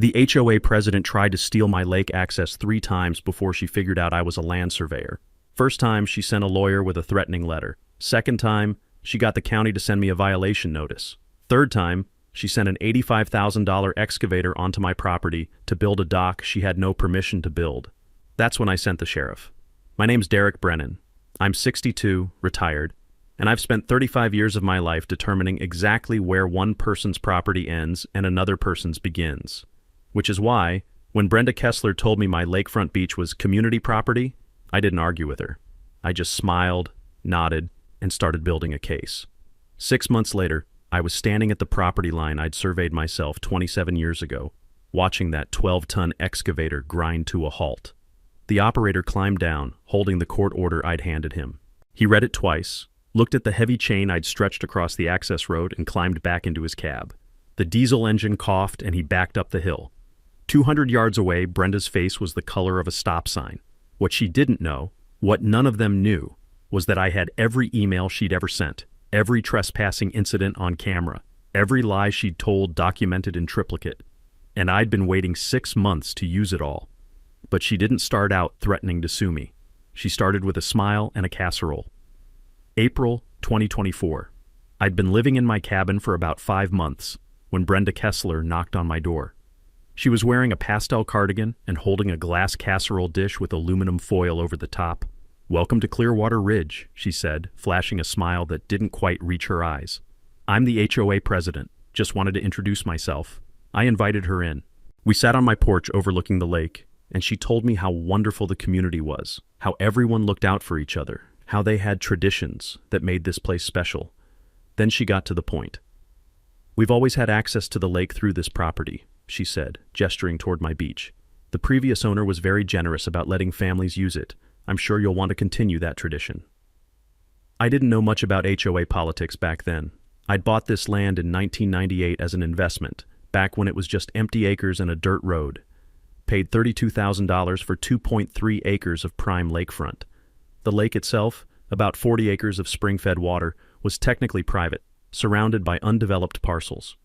The HOA president tried to steal my lake access 3 times before she figured out I was a land surveyor. First time, she sent a lawyer with a threatening letter. Second time, she got the county to send me a violation notice. Third time, she sent an $85,000 excavator onto my property to build a dock she had no permission to build. That's when I sent the sheriff. My name's Derek Brennan. I'm 62, retired, and I've spent 35 years of my life determining exactly where one person's property ends and another person's begins. Which is why, when Brenda Kessler told me my lakefront beach was community property, I didn't argue with her. I just smiled, nodded, and started building a case. 6 months later, I was standing at the property line I'd surveyed myself 27 years ago, watching that 12-ton excavator grind to a halt. The operator climbed down, holding the court order I'd handed him. He read it twice, looked at the heavy chain I'd stretched across the access road, and climbed back into his cab. The diesel engine coughed and he backed up the hill. 200 yards away, Brenda's face was the color of a stop sign. What she didn't know, what none of them knew, was that I had every email she'd ever sent, every trespassing incident on camera, every lie she'd told documented in triplicate. And I'd been waiting 6 months to use it all. But she didn't start out threatening to sue me. She started with a smile and a casserole. April 2024. I'd been living in my cabin for about 5 months when Brenda Kessler knocked on my door. She was wearing a pastel cardigan and holding a glass casserole dish with aluminum foil over the top. "Welcome to Clearwater Ridge," she said, flashing a smile that didn't quite reach her eyes. "I'm the HOA president. Just wanted to introduce myself." I invited her in. We sat on my porch overlooking the lake, and she told me how wonderful the community was, how everyone looked out for each other, how they had traditions that made this place special. Then she got to the point. "We've always had access to the lake through this property," she said, gesturing toward my beach. "The previous owner was very generous about letting families use it. I'm sure you'll want to continue that tradition." I didn't know much about HOA politics back then. I'd bought this land in 1998 as an investment, back when it was just empty acres and a dirt road. Paid $32,000 for 2.3 acres of prime lakefront. The lake itself, about 40 acres of spring-fed water, was technically private, surrounded by undeveloped parcels.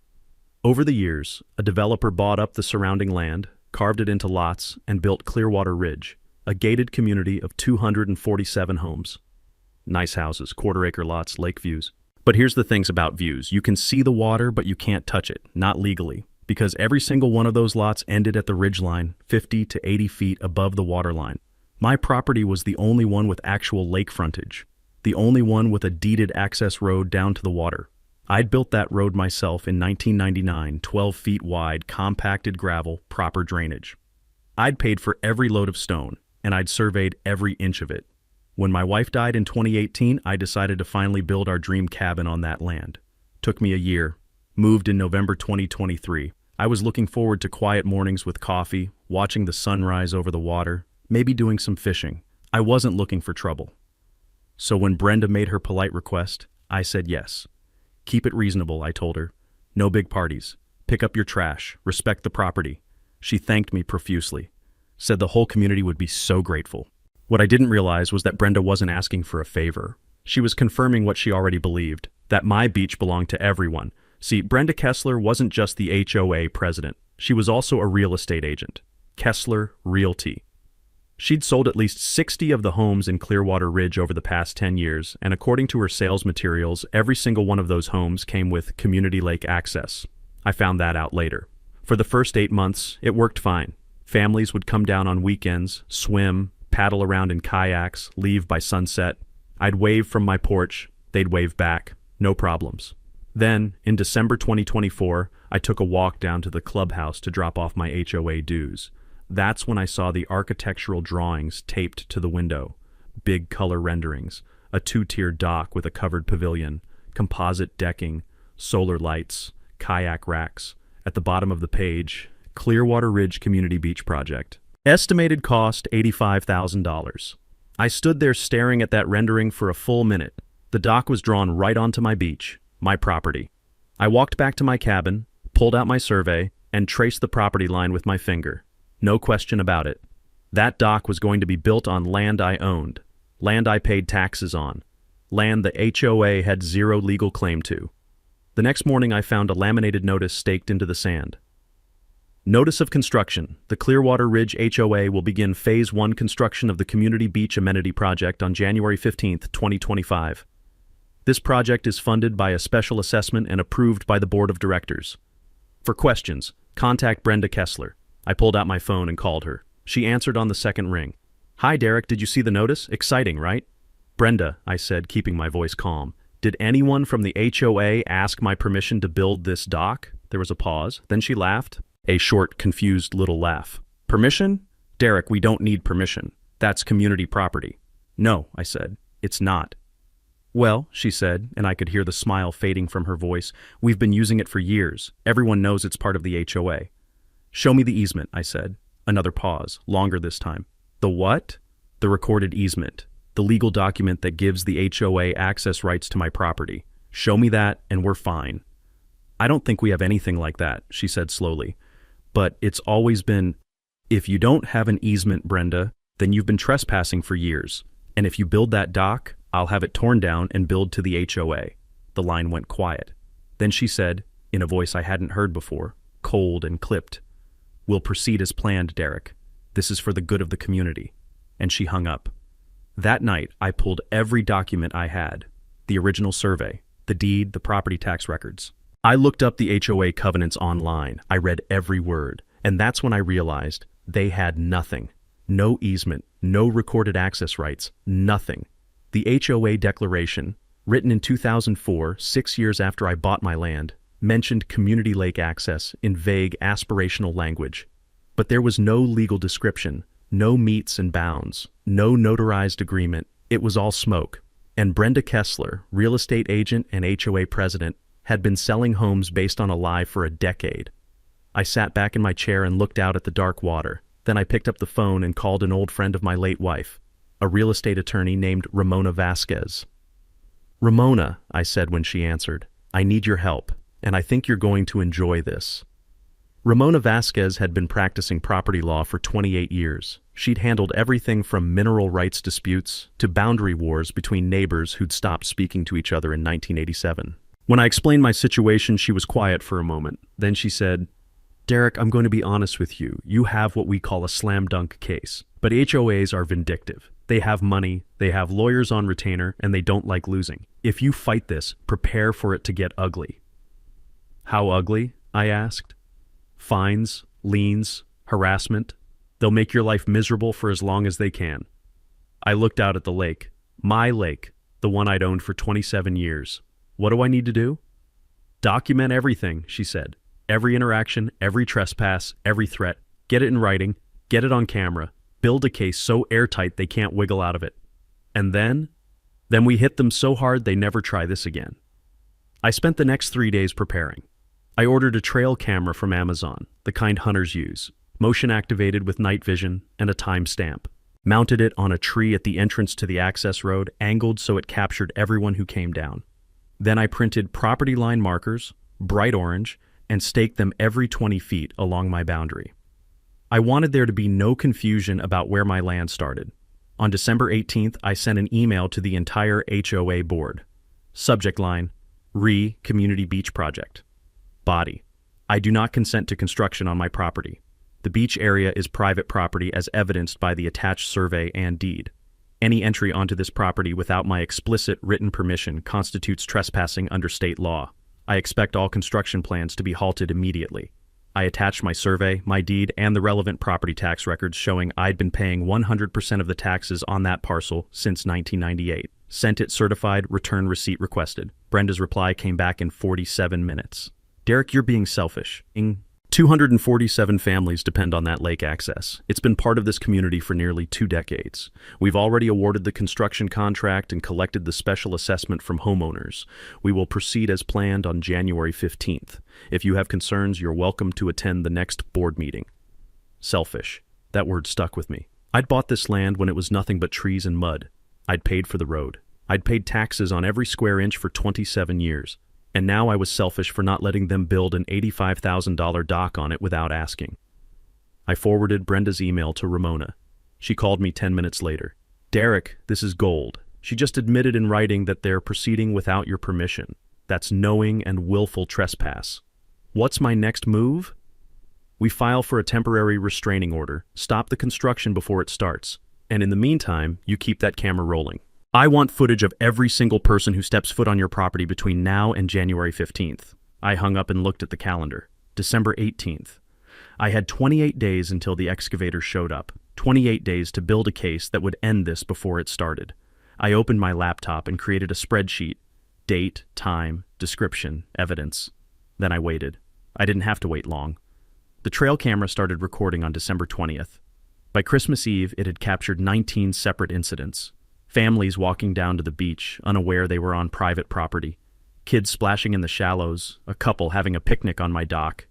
Over the years, a developer bought up the surrounding land, carved it into lots, and built Clearwater Ridge, a gated community of 247 homes. Nice houses, quarter-acre lots, lake views. But here's the things about views. You can see the water, but you can't touch it, not legally, because every single one of those lots ended at the ridgeline, 50 to 80 feet above the waterline. My property was the only one with actual lake frontage, the only one with a deeded access road down to the water. I'd built that road myself in 1999, 12 feet wide, compacted gravel, proper drainage. I'd paid for every load of stone, and I'd surveyed every inch of it. When my wife died in 2018, I decided to finally build our dream cabin on that land. Took me a year. Moved in November 2023. I was looking forward to quiet mornings with coffee, watching the sunrise over the water, maybe doing some fishing. I wasn't looking for trouble. So when Brenda made her polite request, I said yes. "Keep it reasonable," I told her. "No big parties. Pick up your trash. Respect the property." She thanked me profusely. Said the whole community would be so grateful. What I didn't realize was that Brenda wasn't asking for a favor. She was confirming what she already believed, that my beach belonged to everyone. See, Brenda Kessler wasn't just the HOA president. She was also a real estate agent. Kessler Realty. She'd sold at least 60 of the homes in Clearwater Ridge over the past 10 years, and according to her sales materials, every single one of those homes came with community lake access. I found that out later. For the first 8 months, it worked fine. Families would come down on weekends, swim, paddle around in kayaks, leave by sunset. I'd wave from my porch, they'd wave back, no problems. Then, in December 2024, I took a walk down to the clubhouse to drop off my HOA dues. That's when I saw the architectural drawings taped to the window. Big color renderings, a 2-tier dock with a covered pavilion, composite decking, solar lights, kayak racks. At the bottom of the page, Clearwater Ridge Community Beach Project. Estimated cost $85,000. I stood there staring at that rendering for a full minute. The dock was drawn right onto my beach, my property. I walked back to my cabin, pulled out my survey, and traced the property line with my finger. No question about it. That dock was going to be built on land I owned, land I paid taxes on, land the HOA had zero legal claim to. The next morning I found a laminated notice staked into the sand. Notice of construction. The Clearwater Ridge HOA will begin Phase 1 construction of the Community Beach Amenity Project on January 15, 2025. This project is funded by a special assessment and approved by the Board of Directors. For questions, contact Brenda Kessler. I pulled out my phone and called her. She answered on the second ring. Hi, Derek, did you see the notice? Exciting, right? Brenda, I said, keeping my voice calm. Did anyone from the HOA ask my permission to build this dock? There was a pause. Then she laughed. A short, confused little laugh. Permission? Derek, we don't need permission. That's community property. No, I said. It's not. Well, she said, and I could hear the smile fading from her voice, we've been using it for years. Everyone knows it's part of the HOA. Show me the easement, I said. Another pause, longer this time. The what? The recorded easement. The legal document that gives the HOA access rights to my property. Show me that, and we're fine. I don't think we have anything like that, she said slowly. But it's always been, if you don't have an easement, Brenda, then you've been trespassing for years. And if you build that dock, I'll have it torn down and build to the HOA. The line went quiet. Then she said, in a voice I hadn't heard before, cold and clipped, we'll proceed as planned, Derek. This is for the good of the community. And she hung up. That night, I pulled every document I had, the original survey, the deed, the property tax records. I looked up the HOA covenants online. I read every word, and that's when I realized they had nothing. No easement, no recorded access rights, nothing. The HOA declaration, written in 2004, 6 years after I bought my land, mentioned community lake access in vague, aspirational language. But there was no legal description, no metes and bounds, no notarized agreement. It was all smoke. And Brenda Kessler, real estate agent and HOA president, had been selling homes based on a lie for a decade. I sat back in my chair and looked out at the dark water. Then I picked up the phone and called an old friend of my late wife, a real estate attorney named Ramona Vasquez. Ramona, I said when she answered, I need your help, and I think you're going to enjoy this. Ramona Vasquez had been practicing property law for 28 years. She'd handled everything from mineral rights disputes to boundary wars between neighbors who'd stopped speaking to each other in 1987. When I explained my situation, she was quiet for a moment. Then she said, Derek, I'm going to be honest with you. You have what we call a slam dunk case. But HOAs are vindictive. They have money, they have lawyers on retainer, and they don't like losing. If you fight this, prepare for it to get ugly. How ugly? I asked. Fines, liens, harassment. They'll make your life miserable for as long as they can. I looked out at the lake. My lake, the one I'd owned for 27 years. What do I need to do? Document everything, she said. Every interaction, every trespass, every threat. Get it in writing, get it on camera, build a case so airtight they can't wiggle out of it. And then we hit them so hard they never try this again. I spent the next 3 days preparing. I ordered a trail camera from Amazon, the kind hunters use, motion activated with night vision and a timestamp. Mounted it on a tree at the entrance to the access road, angled so it captured everyone who came down. Then I printed property line markers, bright orange, and staked them every 20 feet along my boundary. I wanted there to be no confusion about where my land started. On December 18th, I sent an email to the entire HOA board. Subject line, Community Beach Project. Body, I do not consent to construction on my property. The beach area is private property as evidenced by the attached survey and deed. Any entry onto this property without my explicit written permission constitutes trespassing under state law. I expect all construction plans to be halted immediately. I attached my survey, my deed, and the relevant property tax records showing I'd been paying 100% of the taxes on that parcel since 1998. Sent it certified, return receipt requested. Brenda's reply came back in 47 minutes. Derek, you're being selfish. 247 families depend on that lake access. It's been part of this community for nearly 2 decades. We've already awarded the construction contract and collected the special assessment from homeowners. We will proceed as planned on January 15th. If you have concerns, you're welcome to attend the next board meeting. Selfish. That word stuck with me. I'd bought this land when it was nothing but trees and mud. I'd paid for the road. I'd paid taxes on every square inch for 27 years. And now I was selfish for not letting them build an $85,000 dock on it without asking. I forwarded Brenda's email to Ramona. She called me 10 minutes later. Derek, this is gold. She just admitted in writing that they're proceeding without your permission. That's knowing and willful trespass. What's my next move? We file for a temporary restraining order, stop the construction before it starts, and in the meantime, you keep that camera rolling. I want footage of every single person who steps foot on your property between now and January 15th. I hung up and looked at the calendar. December 18th. I had 28 days until the excavator showed up. 28 days to build a case that would end this before it started. I opened my laptop and created a spreadsheet. Date, time, description, evidence. Then I waited. I didn't have to wait long. The trail camera started recording on December 20th. By Christmas Eve, it had captured 19 separate incidents. Families walking down to the beach, unaware they were on private property. Kids splashing in the shallows, a couple having a picnic on my dock.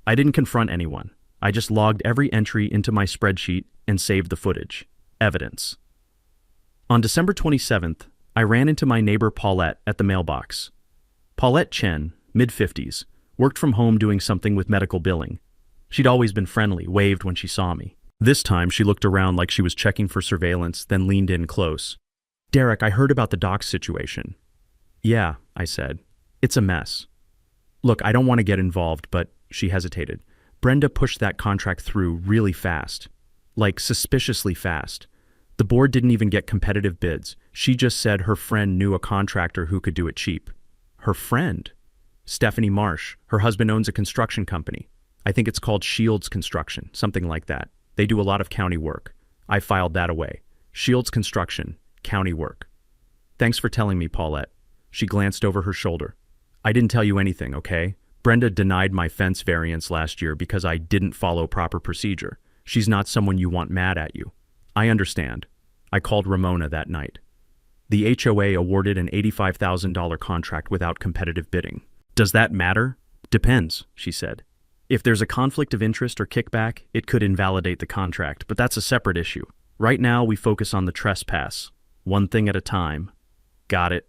I didn't confront anyone. I just logged every entry into my spreadsheet and saved the footage. Evidence. On December 27th, I ran into my neighbor Paulette at the mailbox. Paulette Chen, mid-50s, worked from home doing something with medical billing. She'd always been friendly, waved when she saw me. This time, she looked around like she was checking for surveillance, then leaned in close. "Derek, I heard about the dock situation." "Yeah," I said. "It's a mess." "Look, I don't want to get involved, but," she hesitated. "Brenda pushed that contract through really fast. Like, suspiciously fast. The board didn't even get competitive bids. She just said her friend knew a contractor who could do it cheap." "Her friend?" "Stephanie Marsh. Her husband owns a construction company. I think it's called Shields Construction, something like that. They do a lot of county work." I filed that away. Shields Construction, county work. "Thanks for telling me, Paulette." She glanced over her shoulder. "I didn't tell you anything, okay? Brenda denied my fence variance last year because I didn't follow proper procedure. She's not someone you want mad at you." "I understand." I called Ramona that night. The HOA awarded an $85,000 contract without competitive bidding. "Does that matter?" "Depends," she said. "If there's a conflict of interest or kickback, it could invalidate the contract, but that's a separate issue. Right now, we focus on the trespass. One thing at a time." "Got it."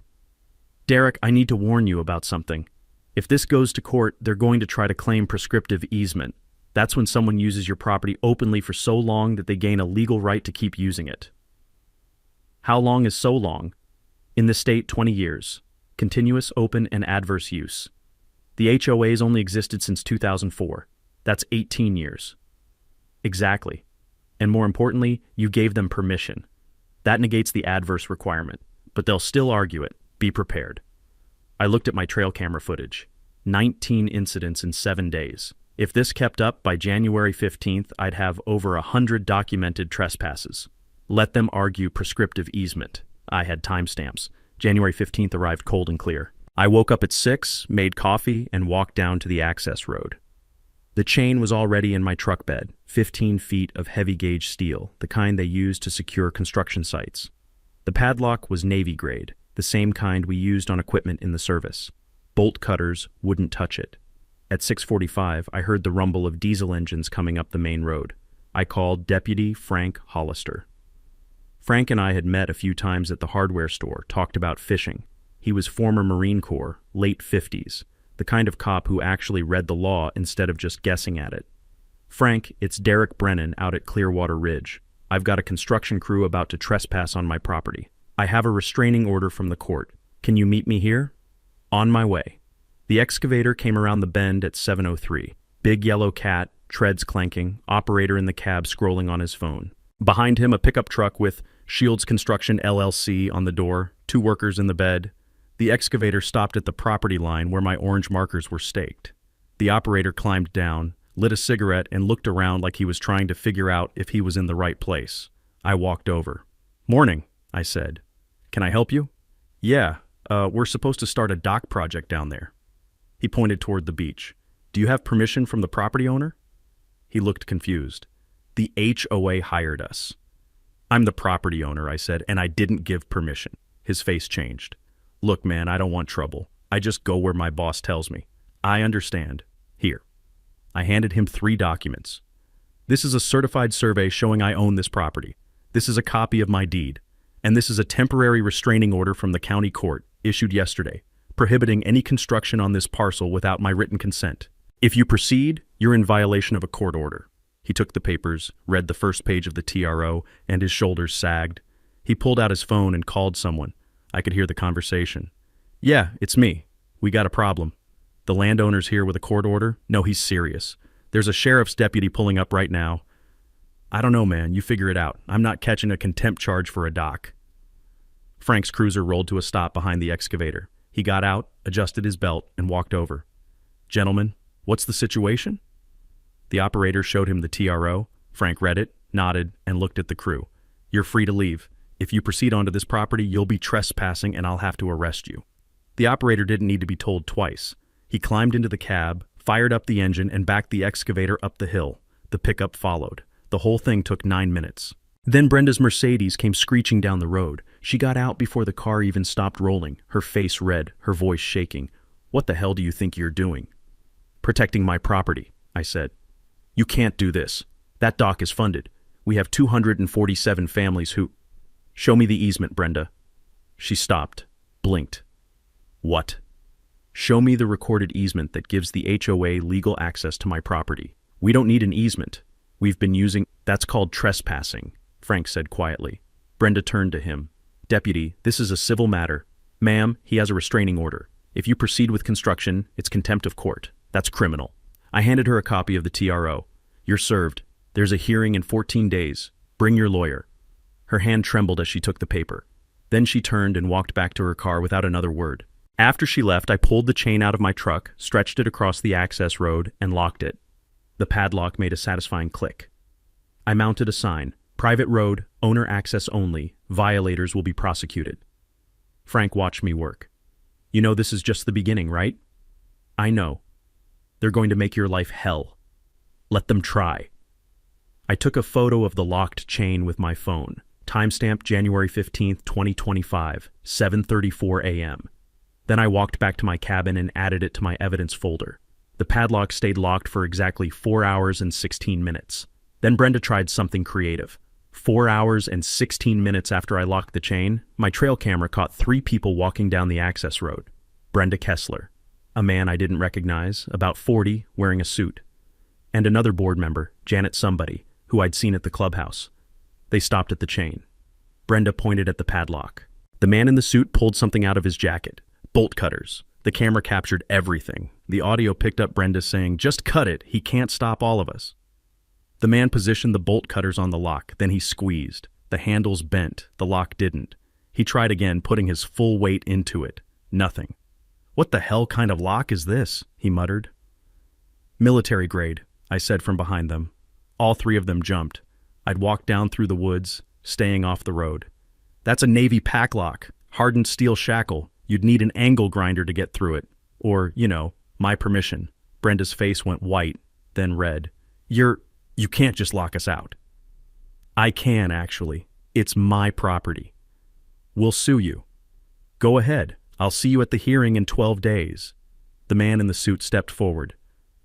"Derek, I need to warn you about something. If this goes to court, they're going to try to claim prescriptive easement. That's when someone uses your property openly for so long that they gain a legal right to keep using it." "How long is so long?" "In the state, 20 years. Continuous, open, and adverse use. The HOA's only existed since 2004. That's 18 years. "Exactly. And more importantly, you gave them permission. That negates the adverse requirement, but they'll still argue it. Be prepared." I looked at my trail camera footage. 19 incidents in 7 days. If this kept up, by January 15th, I'd have over 100 documented trespasses. Let them argue prescriptive easement. I had timestamps. January 15th arrived cold and clear. I woke up at 6, made coffee, and walked down to the access road. The chain was already in my truck bed, 15 feet of heavy-gauge steel, the kind they use to secure construction sites. The padlock was Navy grade, the same kind we used on equipment in the service. Bolt cutters wouldn't touch it. At 6:45, I heard the rumble of diesel engines coming up the main road. I called Deputy Frank Hollister. Frank and I had met a few times at the hardware store, talked about fishing. He was former Marine Corps, late 50s, the kind of cop who actually read the law instead of just guessing at it. "Frank, it's Derek Brennan out at Clearwater Ridge. I've got a construction crew about to trespass on my property. I have a restraining order from the court. Can you meet me here?" "On my way." The excavator came around the bend at 7:03. Big yellow cat, treads clanking, operator in the cab scrolling on his phone. Behind him, a pickup truck with Shields Construction LLC on the door, 2 workers in the bed. The excavator stopped at the property line where my orange markers were staked. The operator climbed down, lit a cigarette, and looked around like he was trying to figure out if he was in the right place. I walked over. "Morning," I said. "Can I help you?" "Yeah, we're supposed to start a dock project down there." He pointed toward the beach. "Do you have permission from the property owner?" He looked confused. "The HOA hired us." "I'm the property owner," I said, "and I didn't give permission." His face changed. "Look, man, I don't want trouble. I just go where my boss tells me." "I understand. Here." I handed him 3 documents. "This is a certified survey showing I own this property. This is a copy of my deed. And this is a temporary restraining order from the county court, issued yesterday, prohibiting any construction on this parcel without my written consent. If you proceed, you're in violation of a court order." He took the papers, read the first page of the TRO, and his shoulders sagged. He pulled out his phone and called someone. I could hear the conversation. "Yeah, it's me. We got a problem. The landowner's here with a court order. No, he's serious. There's a sheriff's deputy pulling up right now. I don't know, man. You figure it out. I'm not catching a contempt charge for a dock. Frank's cruiser rolled to a stop behind the excavator. He got out, adjusted his belt, and walked over. Gentlemen, what's the situation? The operator showed him the TRO. Frank read it, nodded, and looked at the crew. You're free to leave. If you proceed onto this property, you'll be trespassing and I'll have to arrest you. The operator didn't need to be told twice. He climbed into the cab, fired up the engine, and backed the excavator up the hill. The pickup followed. The whole thing took 9 minutes. Then Brenda's Mercedes came screeching down the road. She got out before the car even stopped rolling, her face red, her voice shaking. What the hell do you think you're doing? Protecting my property, I said. You can't do this. That dock is funded. We have 247 families who... Show me the easement, Brenda. She stopped, blinked. What? Show me the recorded easement that gives the HOA legal access to my property. We don't need an easement. We've been using... That's called trespassing, Frank said quietly. Brenda turned to him. Deputy, this is a civil matter. Ma'am, he has a restraining order. If you proceed with construction, it's contempt of court. That's criminal. I handed her a copy of the TRO. You're served. There's a hearing in 14 days. Bring your lawyer. Her hand trembled as she took the paper. Then she turned and walked back to her car without another word. After she left, I pulled the chain out of my truck, stretched it across the access road, and locked it. The padlock made a satisfying click. I mounted a sign. Private road, owner access only. Violators will be prosecuted. Frank watched me work. You know this is just the beginning, right? I know. They're going to make your life hell. Let them try. I took a photo of the locked chain with my phone. Timestamp January 15th, 2025, 7:34 a.m. Then I walked back to my cabin and added it to my evidence folder. The padlock stayed locked for exactly 4 hours and 16 minutes. Then Brenda tried something creative. 4 hours and 16 minutes after I locked the chain, my trail camera caught 3 people walking down the access road. Brenda Kessler, a man I didn't recognize, about 40, wearing a suit, and another board member, Janet Somebody, who I'd seen at the clubhouse. They stopped at the chain. Brenda pointed at the padlock. The man in the suit pulled something out of his jacket. Bolt cutters. The camera captured everything. The audio picked up Brenda saying, "Just cut it. He can't stop all of us." The man positioned the bolt cutters on the lock. Then he squeezed. The handles bent. The lock didn't. He tried again, putting his full weight into it. Nothing. "What the hell kind of lock is this?" he muttered. "Military grade," I said from behind them. All 3 of them jumped. I'd walked down through the woods, staying off the road. "That's a Navy pack lock. Hardened steel shackle. You'd need an angle grinder to get through it. Or, my permission." Brenda's face went white, then red. You can't just lock us out." "I can, actually. It's my property. We'll sue you." "Go ahead. I'll see you at the hearing in 12 days. The man in the suit stepped forward.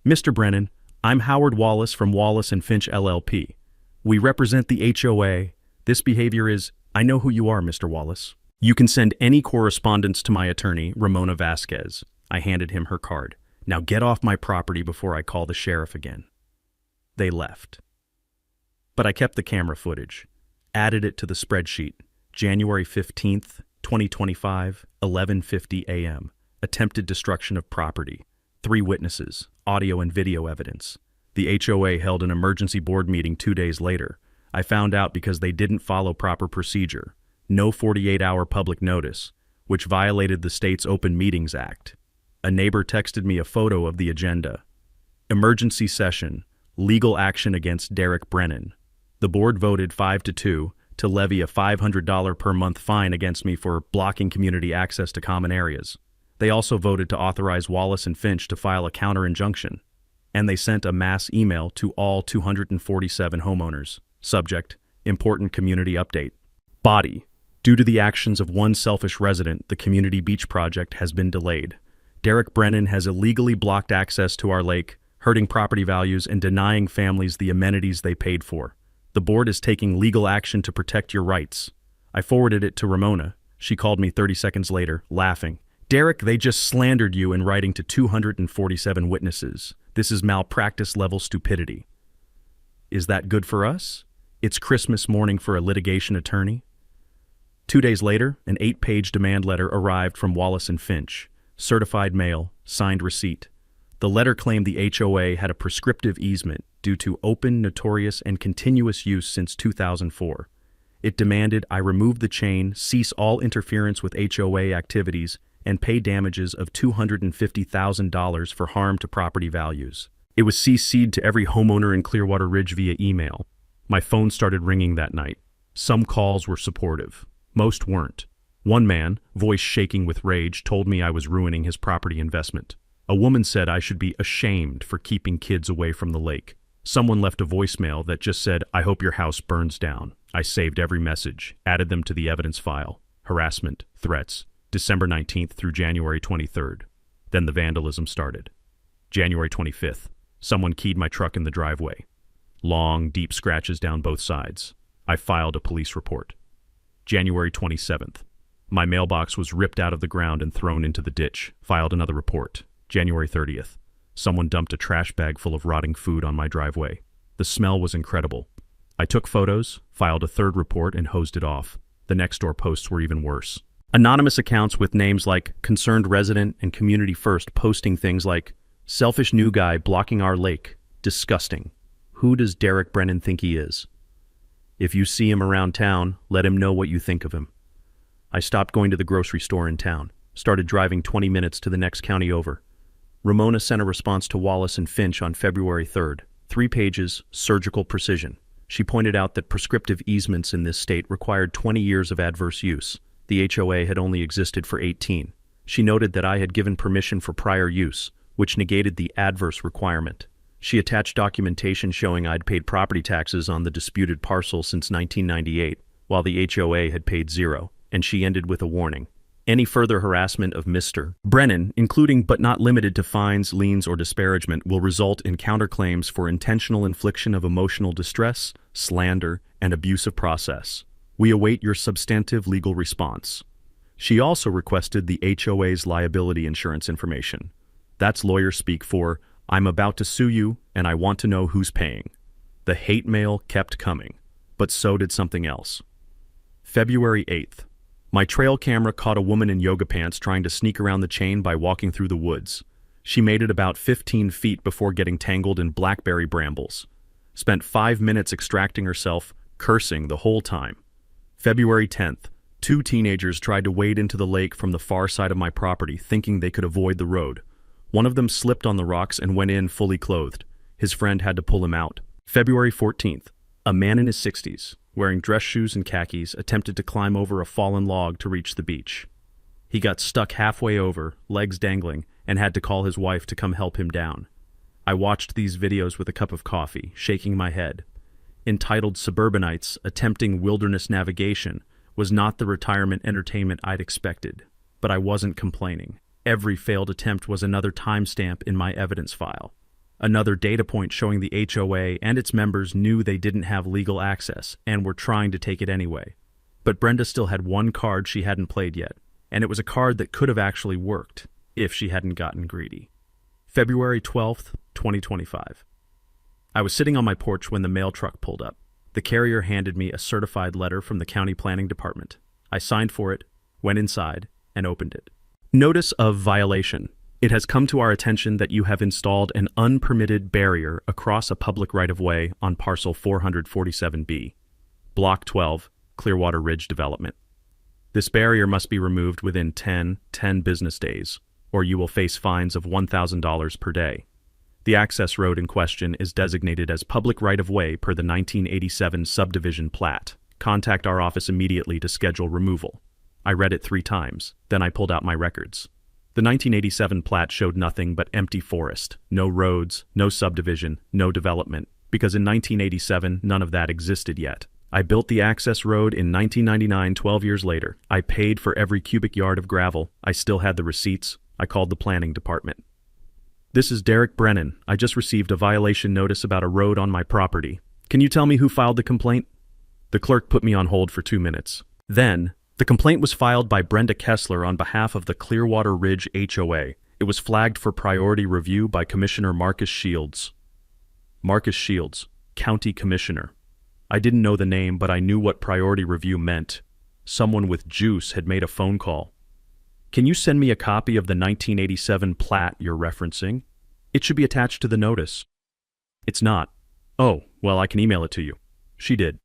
"Mr. Brennan, I'm Howard Wallace from Wallace and Finch LLP. We represent the HOA. This behavior is..." "I know who you are, Mr. Wallace. You can send any correspondence to my attorney, Ramona Vasquez." I handed him her card. "Now get off my property before I call the sheriff again." They left. But I kept the camera footage, added it to the spreadsheet. January 15th, 2025, 11:50 a.m. Attempted destruction of property. 3 witnesses, audio and video evidence. The HOA held an emergency board meeting 2 days later. I found out because they didn't follow proper procedure. No 48-hour public notice, which violated the state's Open Meetings Act. A neighbor texted me a photo of the agenda. Emergency session. Legal action against Derek Brennan. The board voted 5-2 to levy a $500 per month fine against me for blocking community access to common areas. They also voted to authorize Wallace and Finch to file a counter-injunction. And they sent a mass email to all 247 homeowners. Subject: Important community update. Body: Due to the actions of one selfish resident, the community beach project has been delayed. Derek Brennan has illegally blocked access to our lake, hurting property values and denying families the amenities they paid for. The board is taking legal action to protect your rights. I forwarded it to Ramona. She called me 30 seconds later, laughing. "Derek, they just slandered you in writing to 247 witnesses. This is malpractice level stupidity." Is that good for us? It's Christmas morning for a litigation attorney. 2 days later, an 8-page demand letter arrived from Wallace and Finch. Certified mail, signed receipt. The letter claimed the HOA had a prescriptive easement due to open, notorious, and continuous use since 2004. It demanded I remove the chain, cease all interference with HOA activities, and pay damages of $250,000 for harm to property values. It was CC'd to every homeowner in Clearwater Ridge via email. My phone started ringing that night. Some calls were supportive. Most weren't. One man, voice shaking with rage, told me I was ruining his property investment. A woman said I should be ashamed for keeping kids away from the lake. Someone left a voicemail that just said, "I hope your house burns down." I saved every message, added them to the evidence file. Harassment, threats, December 19th through January 23rd. Then the vandalism started. January 25th, someone keyed my truck in the driveway. Long, deep scratches down both sides. I filed a police report. January 27th, my mailbox was ripped out of the ground and thrown into the ditch. Filed another report. January 30th, someone dumped a trash bag full of rotting food on my driveway. The smell was incredible. I took photos, filed a third report, and hosed it off. The next door posts were even worse. Anonymous accounts with names like Concerned Resident and Community First posting things like, "Selfish new guy blocking our lake. Disgusting. Who does Derek Brennan think he is? If you see him around town, let him know what you think of him." I stopped going to the grocery store in town, started driving 20 minutes to the next county over. Ramona sent a response to Wallace and Finch on February 3rd. 3 pages, surgical precision. She pointed out that prescriptive easements in this state required 20 years of adverse use. The HOA had only existed for 18. She noted that I had given permission for prior use, which negated the adverse requirement. She attached documentation showing I'd paid property taxes on the disputed parcel since 1998, while the HOA had paid $0, and she ended with a warning. Any further harassment of Mr. Brennan, including but not limited to fines, liens, or disparagement, will result in counterclaims for intentional infliction of emotional distress, slander, and abuse of process. We await your substantive legal response. She also requested the HOA's liability insurance information. That's lawyer speak for, "I'm about to sue you, and I want to know who's paying." The hate mail kept coming, but so did something else. February 8th. My trail camera caught a woman in yoga pants trying to sneak around the chain by walking through the woods. She made it about 15 feet before getting tangled in blackberry brambles. Spent 5 minutes extracting herself, cursing the whole time. February 10th. 2 teenagers tried to wade into the lake from the far side of my property, thinking they could avoid the road. One of them slipped on the rocks and went in fully clothed. His friend had to pull him out. February 14th. A man in his 60s, wearing dress shoes and khakis, attempted to climb over a fallen log to reach the beach. He got stuck halfway over, legs dangling, and had to call his wife to come help him down. I watched these videos with a cup of coffee, shaking my head. Entitled Suburbanites Attempting Wilderness Navigation was not the retirement entertainment I'd expected, but I wasn't complaining. Every failed attempt was another timestamp in my evidence file. Another data point showing the HOA and its members knew they didn't have legal access and were trying to take it anyway. But Brenda still had one card she hadn't played yet, and it was a card that could have actually worked if she hadn't gotten greedy. February 12th, 2025. I was sitting on my porch when the mail truck pulled up. The carrier handed me a certified letter from the county planning department. I signed for it, went inside, and opened it. Notice of violation. It has come to our attention that you have installed an unpermitted barrier across a public right-of-way on parcel 447B, Block 12, Clearwater Ridge Development. This barrier must be removed within 10 business days, or you will face fines of $1,000 per day. The access road in question is designated as public right-of-way per the 1987 subdivision plat. Contact our office immediately to schedule removal. I read it 3 times, then I pulled out my records. The 1987 plat showed nothing but empty forest, no roads, no subdivision, no development, because in 1987 none of that existed yet. I built the access road in 1999, 12 years later. I paid for every cubic yard of gravel. I still had the receipts. I called the planning department. This is Derek Brennan. I just received a violation notice about a road on my property. Can you tell me who filed the complaint? The clerk put me on hold for 2 minutes. Then, the complaint was filed by Brenda Kessler on behalf of the Clearwater Ridge HOA. It was flagged for priority review by Commissioner Marcus Shields. Marcus Shields, County Commissioner. I didn't know the name, but I knew what priority review meant. Someone with juice had made a phone call. Can you send me a copy of the 1987 plat you're referencing? It should be attached to the notice. It's not. Oh, well, I can email it to you. She did.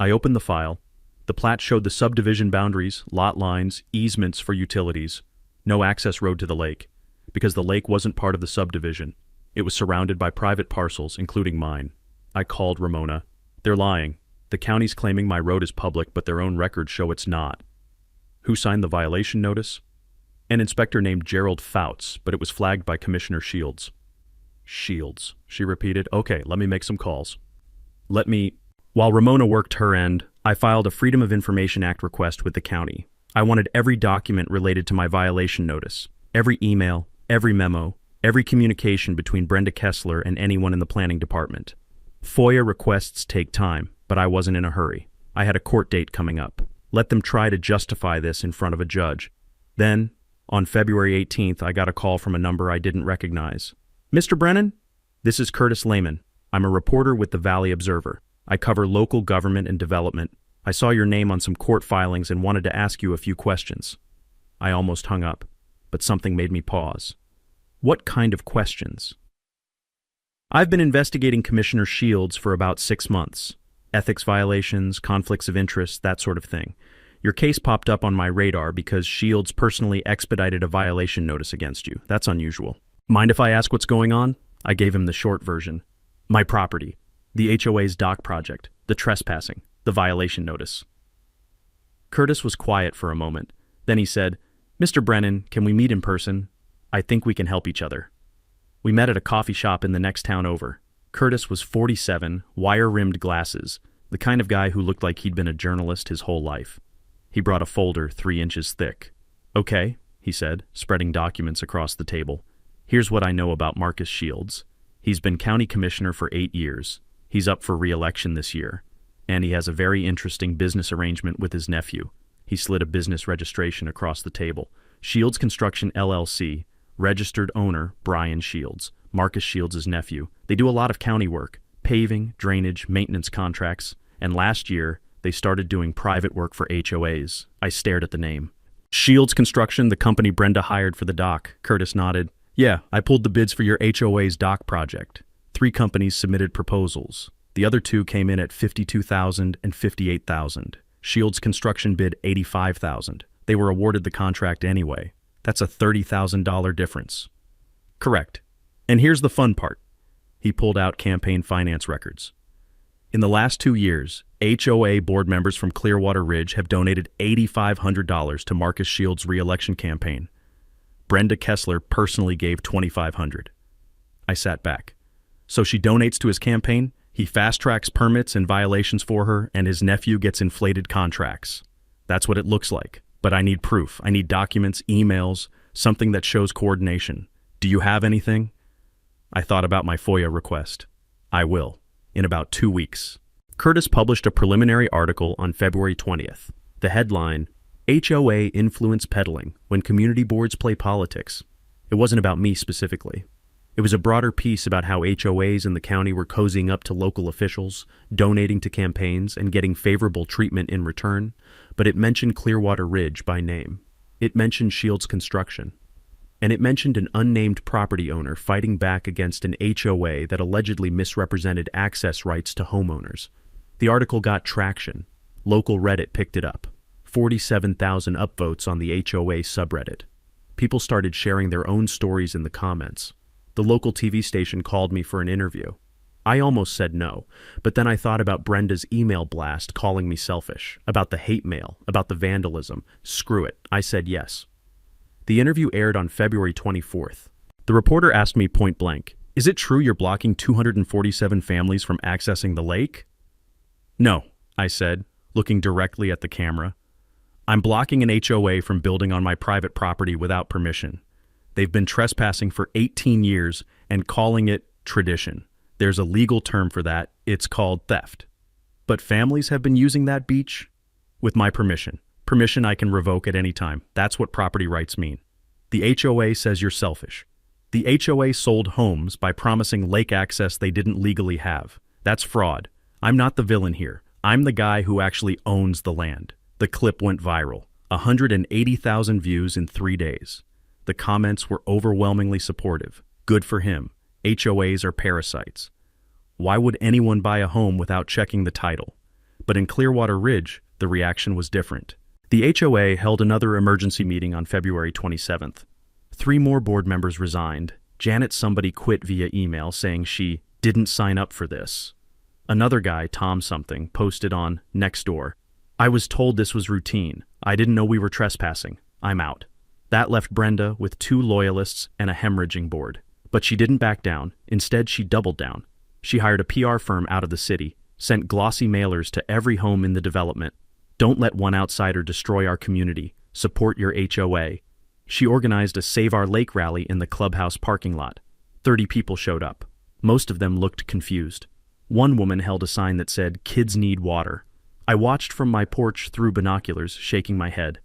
I opened the file. The plat showed the subdivision boundaries, lot lines, easements for utilities, no access road to the lake, because the lake wasn't part of the subdivision. It was surrounded by private parcels, including mine. I called Ramona. They're lying. The county's claiming my road is public, but their own records show it's not. Who signed the violation notice? An inspector named Gerald Fouts, but it was flagged by Commissioner Shields. Shields, she repeated. Okay, let me make some calls. While Ramona worked her end, I filed a Freedom of Information Act request with the county. I wanted every document related to my violation notice, every email, every memo, every communication between Brenda Kessler and anyone in the planning department. FOIA requests take time, but I wasn't in a hurry. I had a court date coming up. Let them try to justify this in front of a judge. Then, on February 18th, I got a call from a number I didn't recognize. Mr. Brennan? This is Curtis Lehman. I'm a reporter with the Valley Observer. I cover local government and development. I saw your name on some court filings and wanted to ask you a few questions. I almost hung up, but something made me pause. What kind of questions? I've been investigating Commissioner Shields for about 6 months. Ethics violations, conflicts of interest, that sort of thing. Your case popped up on my radar because Shields personally expedited a violation notice against you. That's unusual. Mind if I ask what's going on? I gave him the short version. My property, the HOA's dock project, the trespassing, the violation notice. Curtis was quiet for a moment. Then he said, Mr. Brennan, can we meet in person? I think we can help each other. We met at a coffee shop in the next town over. Curtis was 47, wire-rimmed glasses, the kind of guy who looked like he'd been a journalist his whole life. He brought a folder 3 inches thick. Okay, he said, spreading documents across the table. Here's what I know about Marcus Shields. He's been county commissioner for 8 years. He's up for re-election this year. And he has a very interesting business arrangement with his nephew. He slid a business registration across the table. Shields Construction LLC, registered owner Brian Shields, Marcus Shields' nephew. They do a lot of county work, paving, drainage, maintenance contracts, and last year they started doing private work for HOAs. I stared at the name. Shields Construction, the company Brenda hired for the dock. Curtis nodded. Yeah, I pulled the bids for your HOA's dock project. 3 companies submitted proposals. The other 2 came in at $52,000 and $58,000. Shields Construction bid $85,000. They were awarded the contract anyway. That's a $30,000 difference. Correct. And here's the fun part. He pulled out campaign finance records. In the last 2 years, HOA board members from Clearwater Ridge have donated $8,500 to Marcus Shields' re-election campaign. Brenda Kessler personally gave $2,500. I sat back. So she donates to his campaign, he fast-tracks permits and violations for her, and his nephew gets inflated contracts. That's what it looks like. But I need proof. I need documents, emails, something that shows coordination. Do you have anything? I thought about my FOIA request. I will, in about 2 weeks. Curtis published a preliminary article on February 20th. The headline, HOA Influence Peddling When Community Boards Play Politics. It wasn't about me specifically. It was a broader piece about how HOAs in the county were cozying up to local officials, donating to campaigns, and getting favorable treatment in return, but it mentioned Clearwater Ridge by name. It mentioned Shields Construction. And it mentioned an unnamed property owner fighting back against an HOA that allegedly misrepresented access rights to homeowners. The article got traction. Local Reddit picked it up. 47,000 upvotes on the HOA subreddit. People started sharing their own stories in the comments. The local TV station called me for an interview. I almost said no, but then I thought about Brenda's email blast calling me selfish, about the hate mail, about the vandalism. Screw it, I said yes. The interview aired on February 24th. The reporter asked me point blank, "Is it true you're blocking 247 families from accessing the lake?" "No," I said, looking directly at the camera. "I'm blocking an HOA from building on my private property without permission. They've been trespassing for 18 years and calling it tradition. There's a legal term for that. It's called theft. But families have been using that beach with my permission. Permission I can revoke at any time. That's what property rights mean. The HOA says you're selfish. The HOA sold homes by promising lake access they didn't legally have. That's fraud. I'm not the villain here. I'm the guy who actually owns the land." The clip went viral. 180,000 views in 3 days. The comments were overwhelmingly supportive. Good for him. HOAs are parasites. Why would anyone buy a home without checking the title? But in Clearwater Ridge, the reaction was different. The HOA held another emergency meeting on February 27th. 3 more board members resigned. Janet somebody quit via email saying she didn't sign up for this. Another guy, Tom something, posted on Nextdoor, "I was told this was routine. I didn't know we were trespassing. I'm out." That left Brenda with 2 loyalists and a hemorrhaging board. But she didn't back down. Instead, she doubled down. She hired a PR firm out of the city, sent glossy mailers to every home in the development. "Don't let one outsider destroy our community. Support your HOA." She organized a Save Our Lake rally in the clubhouse parking lot. 30 people showed up. Most of them looked confused. One woman held a sign that said, "Kids need water." I watched from my porch through binoculars, shaking my head.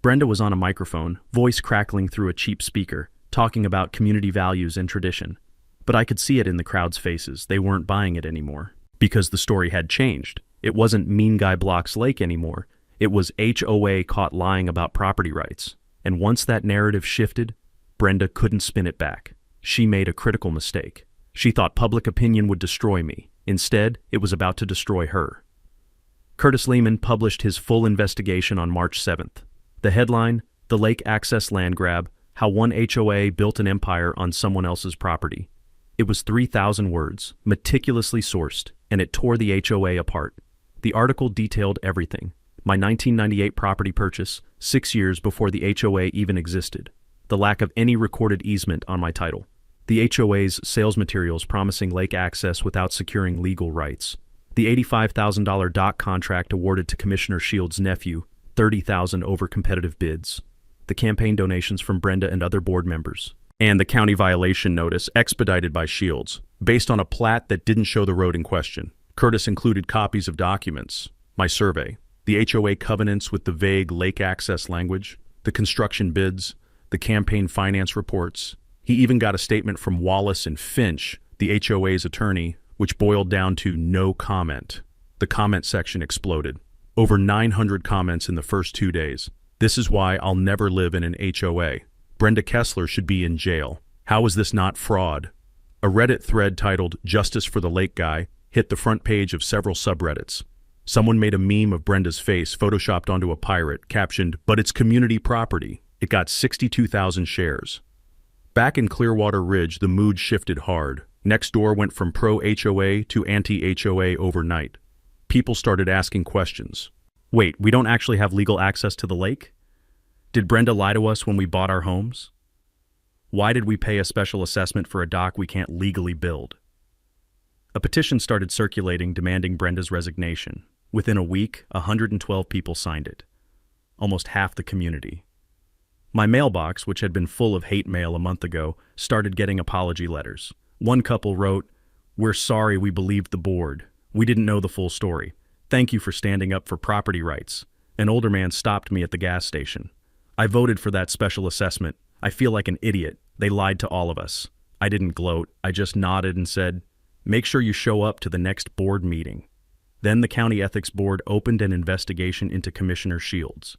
Brenda was on a microphone, voice crackling through a cheap speaker, talking about community values and tradition. But I could see it in the crowd's faces. They weren't buying it anymore. Because the story had changed. It wasn't Mean Guy Blocks Lake anymore. It was HOA caught lying about property rights. And once that narrative shifted, Brenda couldn't spin it back. She made a critical mistake. She thought public opinion would destroy me. Instead, it was about to destroy her. Curtis Lehman published his full investigation on March 7th. The headline, "The Lake Access Land Grab, How One HOA Built an Empire on Someone Else's Property." It was 3,000 words, meticulously sourced, and it tore the HOA apart. The article detailed everything. My 1998 property purchase, 6 years before the HOA even existed. The lack of any recorded easement on my title. The HOA's sales materials promising lake access without securing legal rights. The $85,000 dock contract awarded to Commissioner Shields' nephew, $30,000 over competitive bids. The campaign donations from Brenda and other board members. And the county violation notice expedited by Shields, based on a plat that didn't show the road in question. Curtis included copies of documents, my survey, the HOA covenants with the vague lake access language, the construction bids, the campaign finance reports. He even got a statement from Wallace and Finch, the HOA's attorney, which boiled down to no comment. The comment section exploded. Over 900 comments in the first 2 days. "This is why I'll never live in an HOA. Brenda Kessler should be in jail. How is this not fraud?" A Reddit thread titled "Justice for the Lake Guy" hit the front page of several subreddits. Someone made a meme of Brenda's face photoshopped onto a pirate, captioned, "But it's community property." It got 62,000 shares. Back in Clearwater Ridge, the mood shifted hard. Nextdoor went from pro-HOA to anti-HOA overnight. People started asking questions. Wait, we don't actually have legal access to the lake? Did Brenda lie to us when we bought our homes? Why did we pay a special assessment for a dock we can't legally build? A petition started circulating demanding Brenda's resignation. Within a week, 112 people signed it. Almost half the community. My mailbox, which had been full of hate mail a month ago, started getting apology letters. One couple wrote, "We're sorry we believed the board. We didn't know the full story. Thank you for standing up for property rights." An older man stopped me at the gas station. "I voted for that special assessment. I feel like an idiot. They lied to all of us." I didn't gloat. I just nodded and said, "Make sure you show up to the next board meeting." Then the County Ethics Board opened an investigation into Commissioner Shields.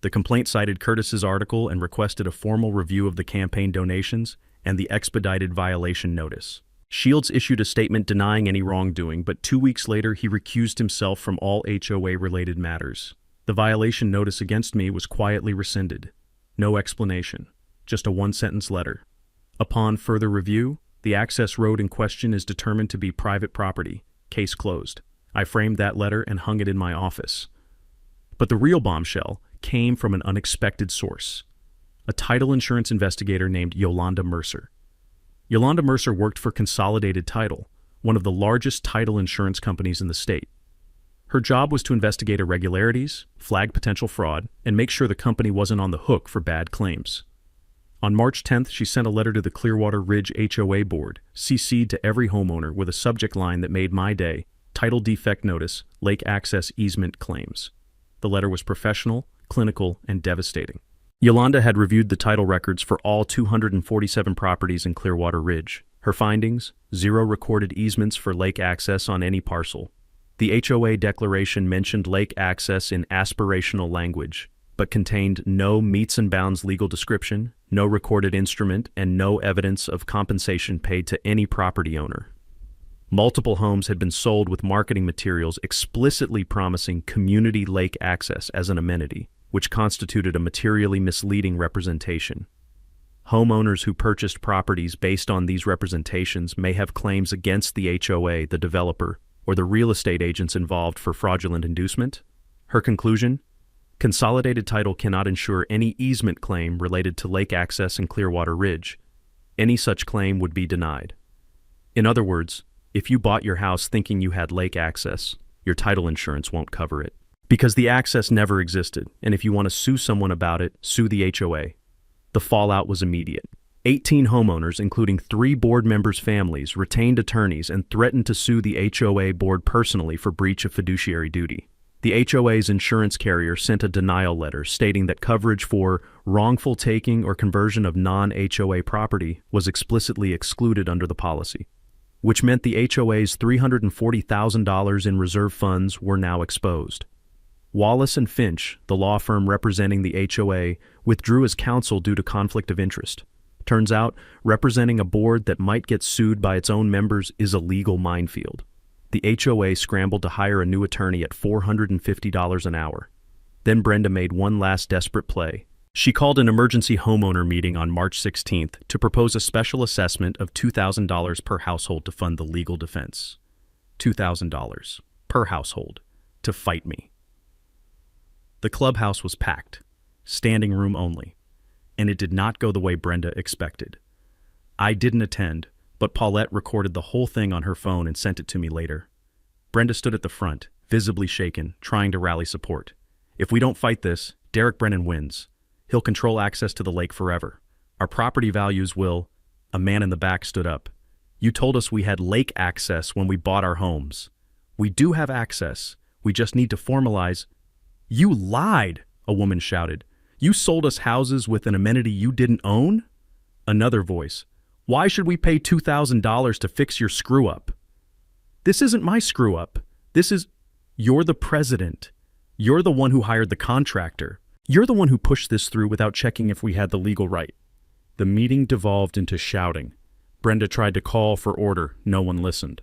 The complaint cited Curtis's article and requested a formal review of the campaign donations and the expedited violation notice. Shields issued a statement denying any wrongdoing, but 2 weeks later he recused himself from all HOA-related matters. The violation notice against me was quietly rescinded. No explanation, just a one-sentence letter. Upon further review, the access road in question is determined to be private property. Case closed. I framed that letter and hung it in my office. But the real bombshell came from an unexpected source. A title insurance investigator named Yolanda Mercer. Yolanda Mercer worked for Consolidated Title, one of the largest title insurance companies in the state. Her job was to investigate irregularities, flag potential fraud, and make sure the company wasn't on the hook for bad claims. On March 10th, she sent a letter to the Clearwater Ridge HOA Board, CC'd to every homeowner with a subject line that made my day: Title Defect Notice, Lake Access Easement Claims. The letter was professional, clinical, and devastating. Yolanda had reviewed the title records for all 247 properties in Clearwater Ridge. Her findings: 0 recorded easements for lake access on any parcel. The HOA declaration mentioned lake access in aspirational language, but contained no meets and bounds legal description, no recorded instrument, and no evidence of compensation paid to any property owner. Multiple homes had been sold with marketing materials explicitly promising community lake access as an amenity, which constituted a materially misleading representation. Homeowners who purchased properties based on these representations may have claims against the HOA, the developer, or the real estate agents involved for fraudulent inducement. Her conclusion? Consolidated title cannot ensure any easement claim related to lake access in Clearwater Ridge. Any such claim would be denied. In other words, if you bought your house thinking you had lake access, your title insurance won't cover it. Because the access never existed, and if you want to sue someone about it, sue the HOA. The fallout was immediate. 18 homeowners, including 3 board members' families, retained attorneys and threatened to sue the HOA board personally for breach of fiduciary duty. The HOA's insurance carrier sent a denial letter stating that coverage for wrongful taking or conversion of non-HOA property was explicitly excluded under the policy, which meant the HOA's $340,000 in reserve funds were now exposed. Wallace and Finch, the law firm representing the HOA, withdrew as counsel due to conflict of interest. Turns out, representing a board that might get sued by its own members is a legal minefield. The HOA scrambled to hire a new attorney at $450 an hour. Then Brenda made one last desperate play. She called an emergency homeowner meeting on March 16th to propose a special assessment of $2,000 per household to fund the legal defense. $2,000 per household to fight me. The clubhouse was packed, standing room only, and it did not go the way Brenda expected. I didn't attend, but Paulette recorded the whole thing on her phone and sent it to me later. Brenda stood at the front, visibly shaken, trying to rally support. If we don't fight this, Derek Brennan wins. He'll control access to the lake forever. Our property values will... A man in the back stood up. You told us we had lake access when we bought our homes. We do have access. We just need to formalize... You lied, a woman shouted. You sold us houses with an amenity you didn't own? Another voice. Why should we pay $2,000 to fix your screw-up? This isn't my screw-up. This is... You're the president. You're the one who hired the contractor. You're the one who pushed this through without checking if we had the legal right. The meeting devolved into shouting. Brenda tried to call for order. No one listened.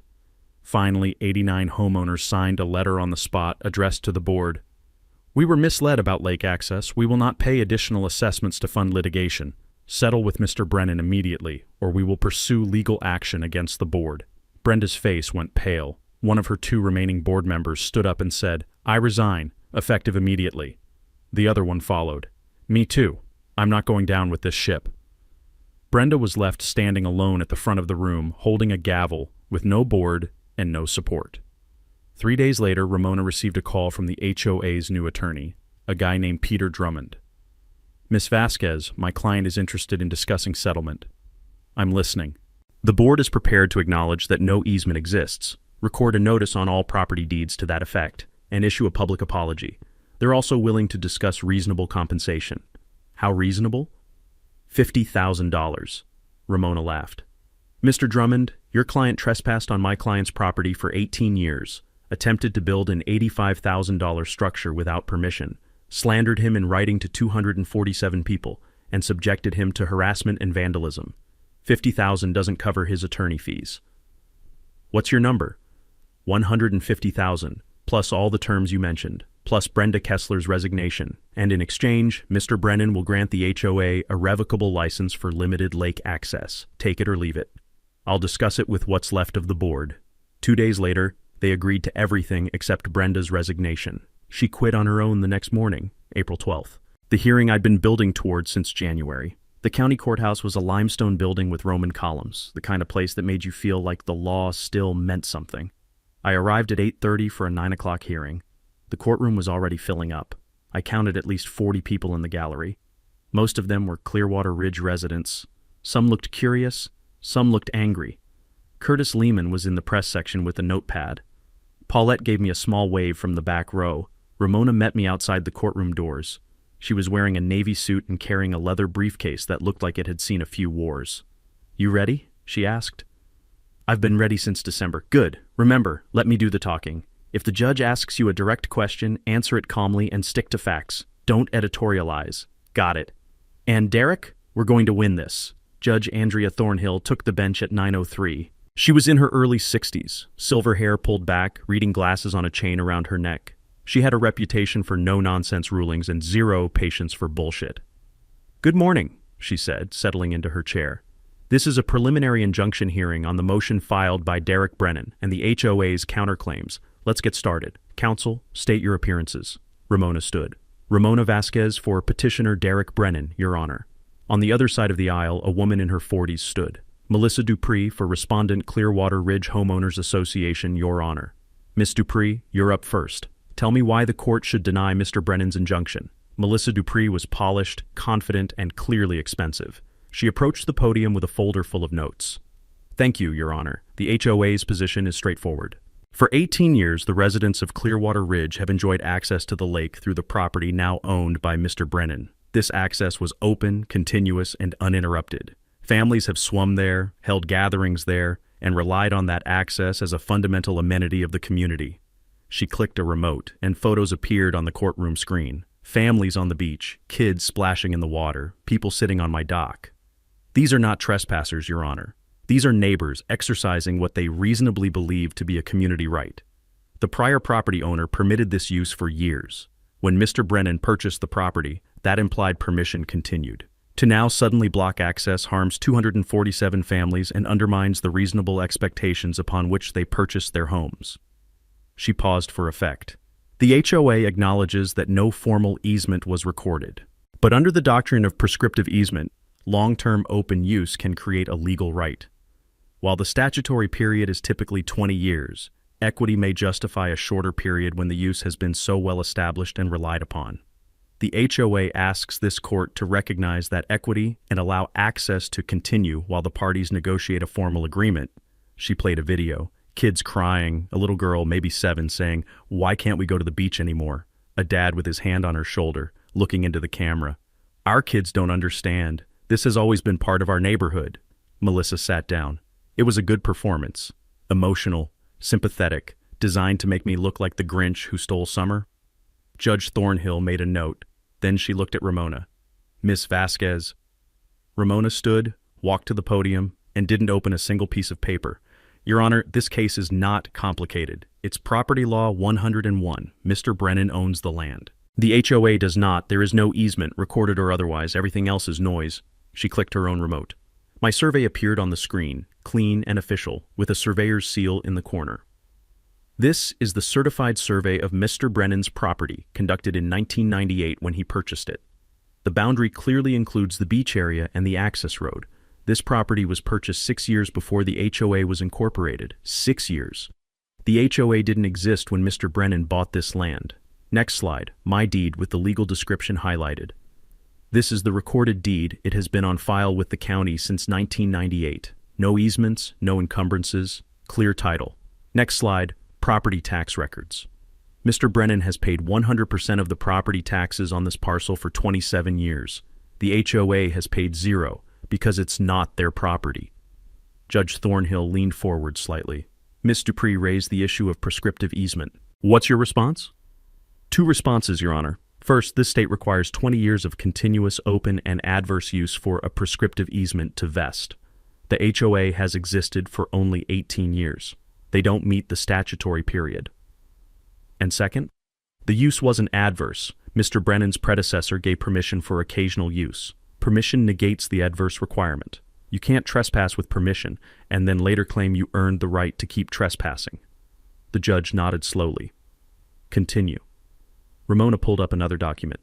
Finally, 89 homeowners signed a letter on the spot addressed to the board. We were misled about lake access. We will not pay additional assessments to fund litigation. Settle with Mr. Brennan immediately, or we will pursue legal action against the board. Brenda's face went pale. One of her 2 remaining board members stood up and said, I resign, effective immediately. The other one followed. Me too. I'm not going down with this ship. Brenda was left standing alone at the front of the room, holding a gavel, with no board and no support. 3 days later, Ramona received a call from the HOA's new attorney, a guy named Peter Drummond. Miss Vasquez, my client is interested in discussing settlement. I'm listening. The board is prepared to acknowledge that no easement exists, record a notice on all property deeds to that effect, and issue a public apology. They're also willing to discuss reasonable compensation. How reasonable? $50,000. Ramona laughed. Mr. Drummond, your client trespassed on my client's property for 18 years. Attempted to build an $85,000 structure without permission, slandered him in writing to 247 people, and subjected him to harassment and vandalism. $50,000 doesn't cover his attorney fees. What's your number? $150,000, plus all the terms you mentioned, plus Brenda Kessler's resignation, and in exchange, Mr. Brennan will grant the HOA a revocable license for limited lake access. Take it or leave it. I'll discuss it with what's left of the board. 2 days later, they agreed to everything except Brenda's resignation. She quit on her own the next morning, April 12th. The hearing I'd been building towards since January. The county courthouse was a limestone building with Roman columns, the kind of place that made you feel like the law still meant something. I arrived at 8:30 for a 9 o'clock hearing. The courtroom was already filling up. I counted at least 40 people in the gallery. Most of them were Clearwater Ridge residents. Some looked curious, some looked angry. Curtis Lehman was in the press section with a notepad. Paulette gave me a small wave from the back row. Ramona met me outside the courtroom doors. She was wearing a navy suit and carrying a leather briefcase that looked like it had seen a few wars. You ready? She asked. I've been ready since December. Good. Remember, let me do the talking. If the judge asks you a direct question, answer it calmly and stick to facts. Don't editorialize. Got it. And Derek, We're going to win this. Judge Andrea Thornhill took the bench at 9:03. She was in her early 60s, silver hair pulled back, reading glasses on a chain around her neck. She had a reputation for no-nonsense rulings and zero patience for bullshit. "Good morning," she said, settling into her chair. "This is a preliminary injunction hearing on the motion filed by Derek Brennan and the HOA's counterclaims. Let's get started. Counsel, state your appearances." Ramona stood. "Ramona Vasquez for petitioner Derek Brennan, Your Honor." On the other side of the aisle, a woman in her 40s stood. "Melissa Dupree for respondent Clearwater Ridge Homeowners Association, Your Honor." "Miss Dupree, you're up first. Tell me why the court should deny Mr. Brennan's injunction." Melissa Dupree was polished, confident, and clearly expensive. She approached the podium with a folder full of notes. "Thank you, Your Honor. The HOA's position is straightforward. For 18 years, the residents of Clearwater Ridge have enjoyed access to the lake through the property now owned by Mr. Brennan. This access was open, continuous, and uninterrupted. Families have swum there, held gatherings there, and relied on that access as a fundamental amenity of the community." She clicked a remote, and photos appeared on the courtroom screen. Families on the beach, kids splashing in the water, people sitting on my dock. "These are not trespassers, Your Honor. These are neighbors exercising what they reasonably believe to be a community right. The prior property owner permitted this use for years. When Mr. Brennan purchased the property, that implied permission continued. To now suddenly block access harms 247 families and undermines the reasonable expectations upon which they purchased their homes." She paused for effect. "The HOA acknowledges that no formal easement was recorded. But under the doctrine of prescriptive easement, long-term open use can create a legal right. While the statutory period is typically 20 years, equity may justify a shorter period when the use has been so well established and relied upon. The HOA asks this court to recognize that equity and allow access to continue while the parties negotiate a formal agreement." She played a video. Kids crying, a little girl, maybe 7, saying, "Why can't we go to the beach anymore?" A dad with his hand on her shoulder, looking into the camera. "Our kids don't understand. This has always been part of our neighborhood." Melissa sat down. It was a good performance. Emotional, sympathetic, designed to make me look like the Grinch who stole summer. Judge Thornhill made a note. Then she looked at Ramona. "Miss Vasquez." Ramona stood, walked to the podium, and didn't open a single piece of paper. "Your Honor, this case is not complicated. It's Property Law 101. Mr. Brennan owns the land. The HOA does not. There is no easement, recorded or otherwise. Everything else is noise." She clicked her own remote. My survey appeared on the screen, clean and official, with a surveyor's seal in the corner. "This is the certified survey of Mr. Brennan's property, conducted in 1998 when he purchased it. The boundary clearly includes the beach area and the access road. This property was purchased 6 years before the HOA was incorporated. 6 years. The HOA didn't exist when Mr. Brennan bought this land." Next slide, my deed with the legal description highlighted. "This is the recorded deed. It has been on file with the county since 1998. No easements, no encumbrances, clear title." Next slide, property tax records. Mr. Brennan has paid 100% of the property taxes on this parcel for 27 years. The HOA has paid 0 because it's not their property. Judge Thornhill leaned forward slightly. Miss Dupree raised the issue of prescriptive easement. "What's your response?" "Two responses, Your Honor. First, this state requires 20 years of continuous open and adverse use for a prescriptive easement to vest. The HOA has existed for only 18 years. They don't meet the statutory period. And second, the use wasn't adverse. Mr. Brennan's predecessor gave permission for occasional use. Permission negates the adverse requirement. You can't trespass with permission and then later claim you earned the right to keep trespassing." The judge nodded slowly. "Continue." Ramona pulled up another document.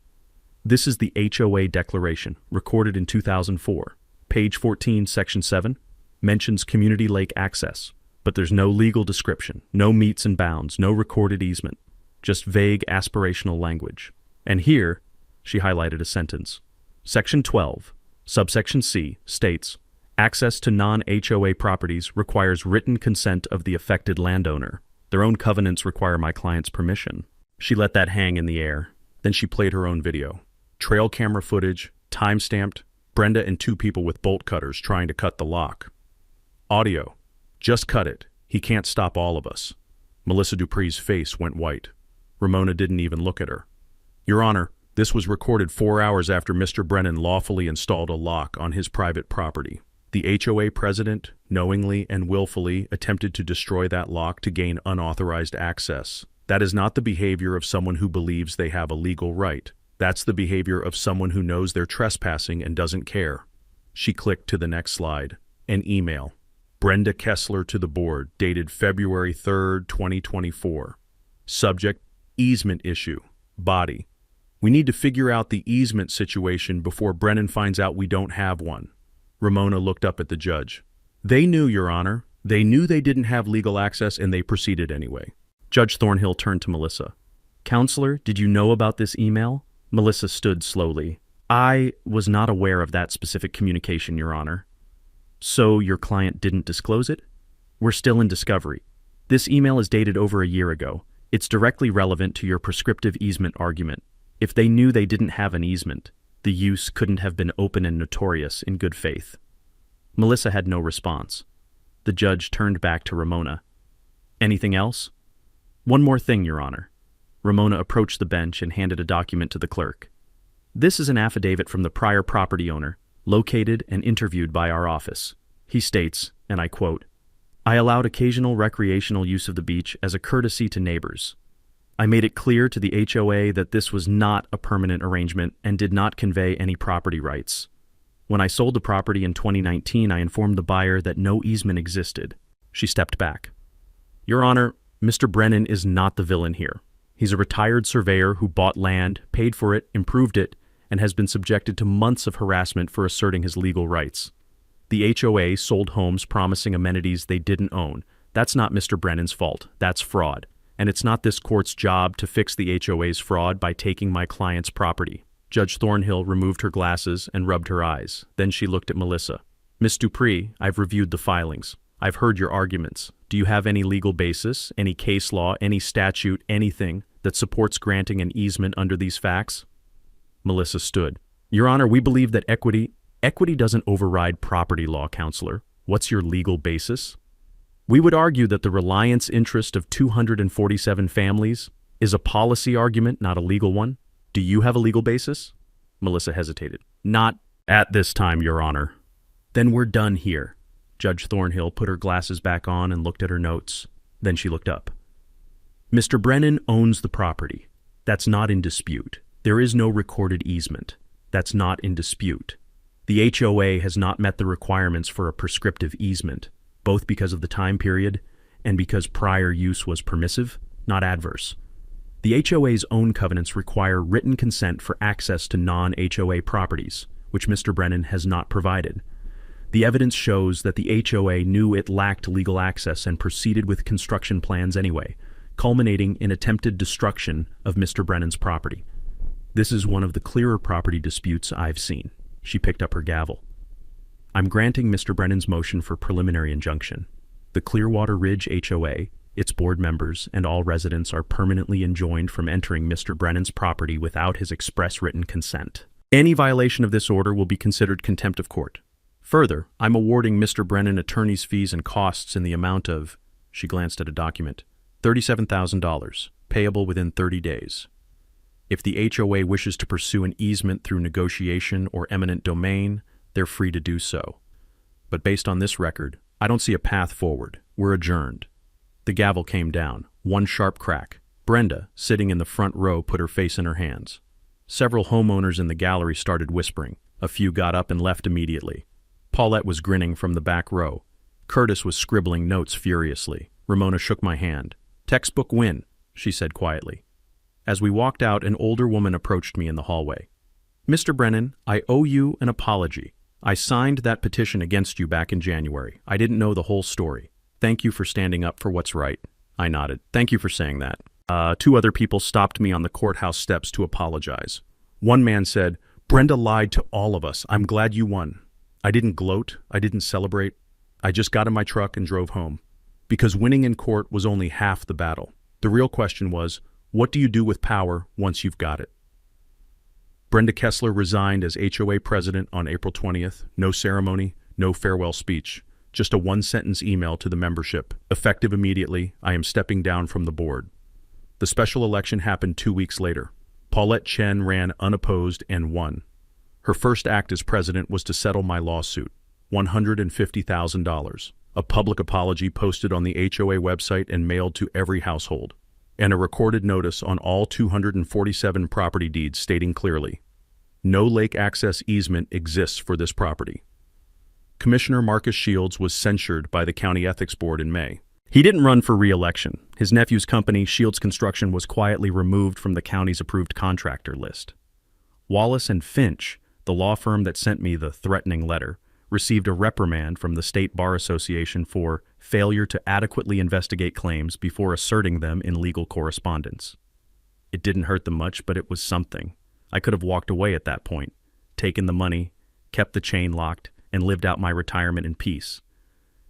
"This is the HOA declaration, recorded in 2004. Page 14, Section 7, mentions community lake access, but there's no legal description, no metes and bounds, no recorded easement, just vague aspirational language. And here," she highlighted a sentence, "Section 12, subsection C, states, access to non-HOA properties requires written consent of the affected landowner. Their own covenants require my client's permission." She let that hang in the air. Then she played her own video. Trail camera footage, time-stamped, Brenda and 2 people with bolt cutters trying to cut the lock. Audio. "Just cut it. He can't stop all of us." Melissa Dupree's face went white. Ramona didn't even look at her. "Your Honor, This was recorded 4 hours after Mr. Brennan lawfully installed a lock on his private property. The HOA president, knowingly and willfully, attempted to destroy that lock to gain unauthorized access. That is not the behavior of someone who believes they have a legal right. That's the behavior of someone who knows they're trespassing and doesn't care. She clicked to the next slide. An email. Brenda Kessler to the board, dated February 3rd, 2024. Subject, easement issue. Body. We need to figure out the easement situation before Brennan finds out we don't have one. Ramona looked up at the judge. They knew, Your Honor. They knew they didn't have legal access and they proceeded anyway. Judge Thornhill turned to Melissa. Counselor, did you know about this email? Melissa stood slowly. I was not aware of that specific communication, Your Honor. So your client didn't disclose it? We're still in discovery. This email is dated over a year ago. It's directly relevant to your prescriptive easement argument. If they knew they didn't have an easement, the use couldn't have been open and notorious in good faith. Melissa had no response. The judge turned back to Ramona. Anything else? One more thing, Your Honor. Ramona approached the bench and handed a document to the clerk. This is an affidavit from the prior property owner, located and interviewed by our office. He states, and I quote, I allowed occasional recreational use of the beach as a courtesy to neighbors. I made it clear to the HOA that this was not a permanent arrangement and did not convey any property rights. When I sold the property in 2019, I informed the buyer that no easement existed. She stepped back. Your Honor, Mr. Brennan is not the villain here. He's a retired surveyor who bought land, paid for it, improved it, and has been subjected to months of harassment for asserting his legal rights. The HOA sold homes promising amenities they didn't own. That's not Mr. Brennan's fault. That's fraud. And it's not this court's job to fix the HOA's fraud by taking my client's property. Judge Thornhill removed her glasses and rubbed her eyes. Then she looked at Melissa. Miss Dupree, I've reviewed the filings. I've heard your arguments. Do you have any legal basis, any case law, any statute, anything that supports granting an easement under these facts? Melissa stood. Your Honor, we believe that equity doesn't override property law, Counselor. What's your legal basis? We would argue that the reliance interest of 247 families is a policy argument, not a legal one. Do you have a legal basis? Melissa hesitated. Not at this time, Your Honor. Then we're done here. Judge Thornhill put her glasses back on and looked at her notes. Then she looked up. Mr. Brennan owns the property. That's not in dispute. There is no recorded easement. That's not in dispute. The HOA has not met the requirements for a prescriptive easement, both because of the time period and because prior use was permissive, not adverse. The HOA's own covenants require written consent for access to non-HOA properties, which Mr. Brennan has not provided. The evidence shows that the HOA knew it lacked legal access and proceeded with construction plans anyway, culminating in attempted destruction of Mr. Brennan's property. This is one of the clearer property disputes I've seen. She picked up her gavel. I'm granting Mr. Brennan's motion for preliminary injunction. The Clearwater Ridge HOA, its board members, and all residents are permanently enjoined from entering Mr. Brennan's property without his express written consent. Any violation of this order will be considered contempt of court. Further, I'm awarding Mr. Brennan attorney's fees and costs in the amount of, she glanced at a document, $37,000, payable within 30 days. If the HOA wishes to pursue an easement through negotiation or eminent domain, they're free to do so. But based on this record, I don't see a path forward. We're adjourned. The gavel came down, one sharp crack. Brenda, sitting in the front row, put her face in her hands. Several homeowners in the gallery started whispering. A few got up and left immediately. Paulette was grinning from the back row. Curtis was scribbling notes furiously. Ramona shook my hand. Textbook win, she said quietly. As we walked out, an older woman approached me in the hallway. Mr. Brennan, I owe you an apology. I signed that petition against you back in January. I didn't know the whole story. Thank you for standing up for what's right. I nodded. Thank you for saying that. Two other people stopped me on the courthouse steps to apologize. One man said, Brenda lied to all of us. I'm glad you won. I didn't gloat. I didn't celebrate. I just got in my truck and drove home. Because winning in court was only half the battle. The real question was, what do you do with power once you've got it? Brenda Kessler resigned as HOA president on April 20th. No ceremony, no farewell speech. Just a one-sentence email to the membership. Effective immediately, I am stepping down from the board. The special election happened 2 weeks later. Paulette Chen ran unopposed and won. Her first act as president was to settle my lawsuit, $150,000, a public apology posted on the HOA website and mailed to every household, and a recorded notice on all 247 property deeds stating clearly, no lake access easement exists for this property. Commissioner Marcus Shields was censured by the County Ethics Board in May. He didn't run for re-election. His nephew's company, Shields Construction, was quietly removed from the county's approved contractor list. Wallace and Finch, the law firm that sent me the threatening letter, received a reprimand from the State Bar Association for failure to adequately investigate claims before asserting them in legal correspondence. It didn't hurt them much, but it was something. I could have walked away at that point, taken the money, kept the chain locked, and lived out my retirement in peace.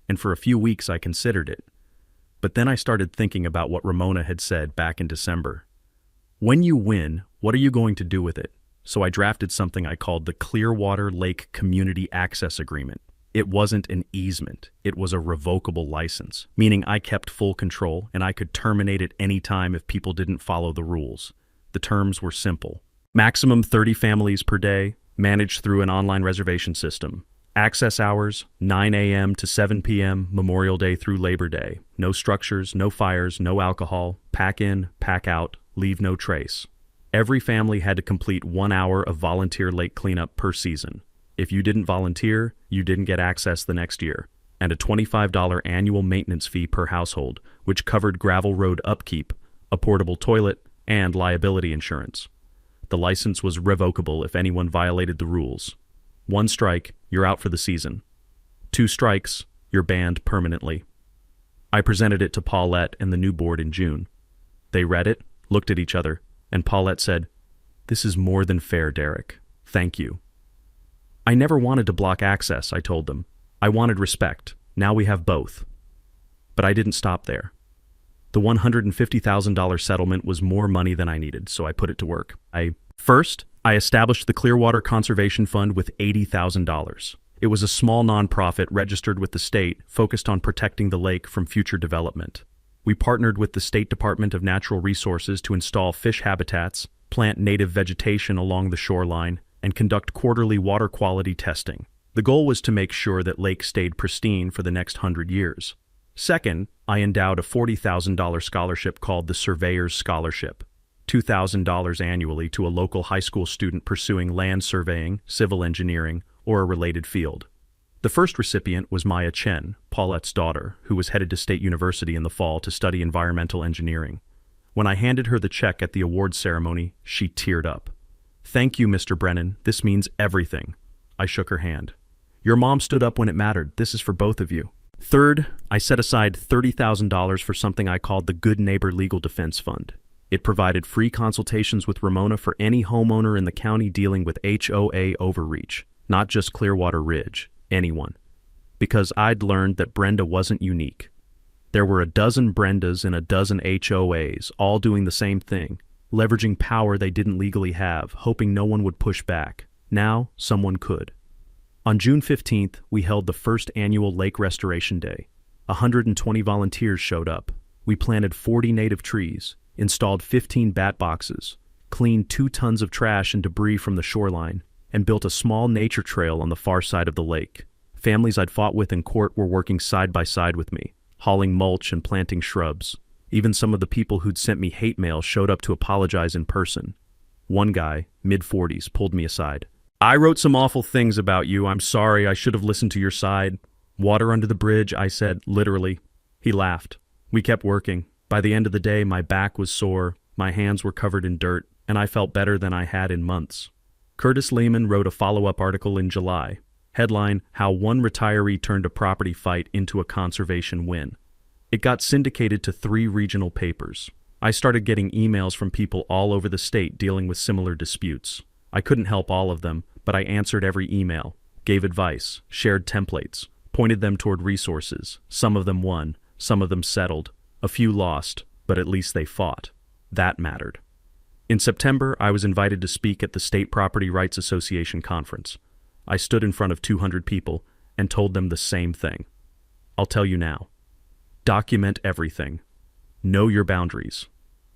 And for a few weeks I considered it. But then I started thinking about what Ramona had said back in December. When you win, what are you going to do with it? So I drafted something I called the Clearwater Lake Community Access Agreement. It wasn't an easement. It was a revocable license, meaning I kept full control and I could terminate at any time if people didn't follow the rules. The terms were simple. Maximum 30 families per day, managed through an online reservation system. Access hours, 9 a.m. to 7 p.m., Memorial Day through Labor Day. No structures, no fires, no alcohol. Pack in, pack out, leave no trace. Every family had to complete 1 hour of volunteer lake cleanup per season. If you didn't volunteer, you didn't get access the next year. And a $25 annual maintenance fee per household, which covered gravel road upkeep, a portable toilet, and liability insurance. The license was revocable if anyone violated the rules. 1 strike, you're out for the season. 2 strikes, you're banned permanently. I presented it to Paulette and the new board in June. They read it, looked at each other, and Paulette said, "This is more than fair, Derek. Thank you." I never wanted to block access, I told them. I wanted respect. Now we have both. But I didn't stop there. The $150,000 settlement was more money than I needed, so I put it to work. First, I established the Clearwater Conservation Fund with $80,000. It was a small nonprofit registered with the state focused on protecting the lake from future development. We partnered with the State Department of Natural Resources to install fish habitats, plant native vegetation along the shoreline, and conduct quarterly water quality testing. The goal was to make sure that lake stayed pristine for the next 100 years. Second, I endowed a $40,000 scholarship called the Surveyor's Scholarship, $2,000 annually to a local high school student pursuing land surveying, civil engineering, or a related field. The first recipient was Maya Chen, Paulette's daughter, who was headed to State University in the fall to study environmental engineering. When I handed her the check at the awards ceremony, she teared up. "Thank you, Mr. Brennan. This means everything." I shook her hand. "Your mom stood up when it mattered. This is for both of you." Third, I set aside $30,000 for something I called the Good Neighbor Legal Defense Fund. It provided free consultations with Ramona for any homeowner in the county dealing with HOA overreach, not just Clearwater Ridge, anyone. Because I'd learned that Brenda wasn't unique. There were a dozen Brendas and a dozen HOAs, all doing the same thing, leveraging power they didn't legally have, hoping no one would push back. Now, someone could. On June 15th, we held the first annual Lake Restoration Day. 120 volunteers showed up. We planted 40 native trees, installed 15 bat boxes, cleaned 2 tons of trash and debris from the shoreline, and built a small nature trail on the far side of the lake. Families I'd fought with in court were working side by side with me, hauling mulch and planting shrubs. Even some of the people who'd sent me hate mail showed up to apologize in person. One guy, mid-40s, pulled me aside. "I wrote some awful things about you. I'm sorry. I should have listened to your side." "Water under the bridge," I said, literally. He laughed. We kept working. By the end of the day, my back was sore, my hands were covered in dirt, and I felt better than I had in months. Curtis Lehman wrote a follow-up article in July. Headline, "How One Retiree Turned a Property Fight into a Conservation Win." It got syndicated to 3 regional papers. I started getting emails from people all over the state dealing with similar disputes. I couldn't help all of them, but I answered every email, gave advice, shared templates, pointed them toward resources. Some of them won, some of them settled. A few lost, but at least they fought. That mattered. In September, I was invited to speak at the State Property Rights Association conference. I stood in front of 200 people and told them the same thing. I'll tell you now. Document everything. Know your boundaries.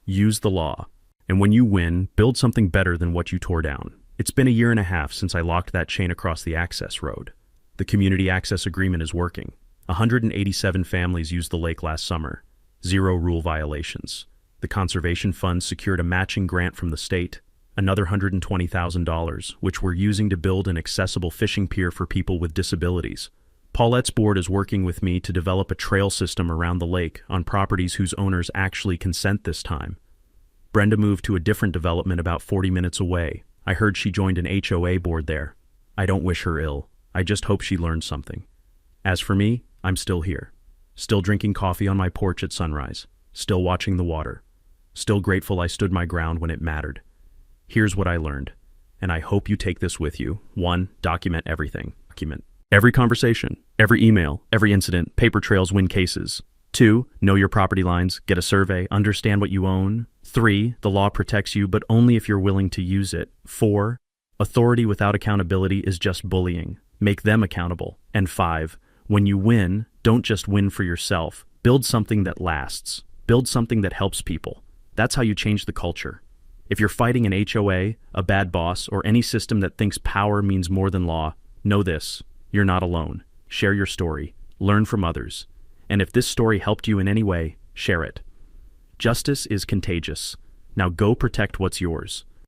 Use the law. And when you win, build something better than what you tore down. It's been a year and a half since I locked that chain across the access road. The community access agreement is working. 187 families used the lake last summer. 0 rule violations. The conservation fund secured a matching grant from the state, another $120,000, which we're using to build an accessible fishing pier for people with disabilities. Paulette's board is working with me to develop a trail system around the lake on properties whose owners actually consent this time. Brenda moved to a different development about 40 minutes away. I heard she joined an HOA board there. I don't wish her ill. I just hope she learns something. As for me, I'm still here. Still drinking coffee on my porch at sunrise. Still watching the water. Still grateful I stood my ground when it mattered. Here's what I learned, and I hope you take this with you. 1. Document everything. Document every conversation, every email, every incident. Paper trails win cases. 2. Know your property lines. Get a survey. Understand what you own. 3. The law protects you, but only if you're willing to use it. 4. Authority without accountability is just bullying. Make them accountable. And 5. When you win, don't just win for yourself. Build something that lasts. Build something that helps people. That's how you change the culture. If you're fighting an HOA, a bad boss, or any system that thinks power means more than law, know this: you're not alone. Share your story. Learn from others. And if this story helped you in any way, share it. Justice is contagious. Now go protect what's yours.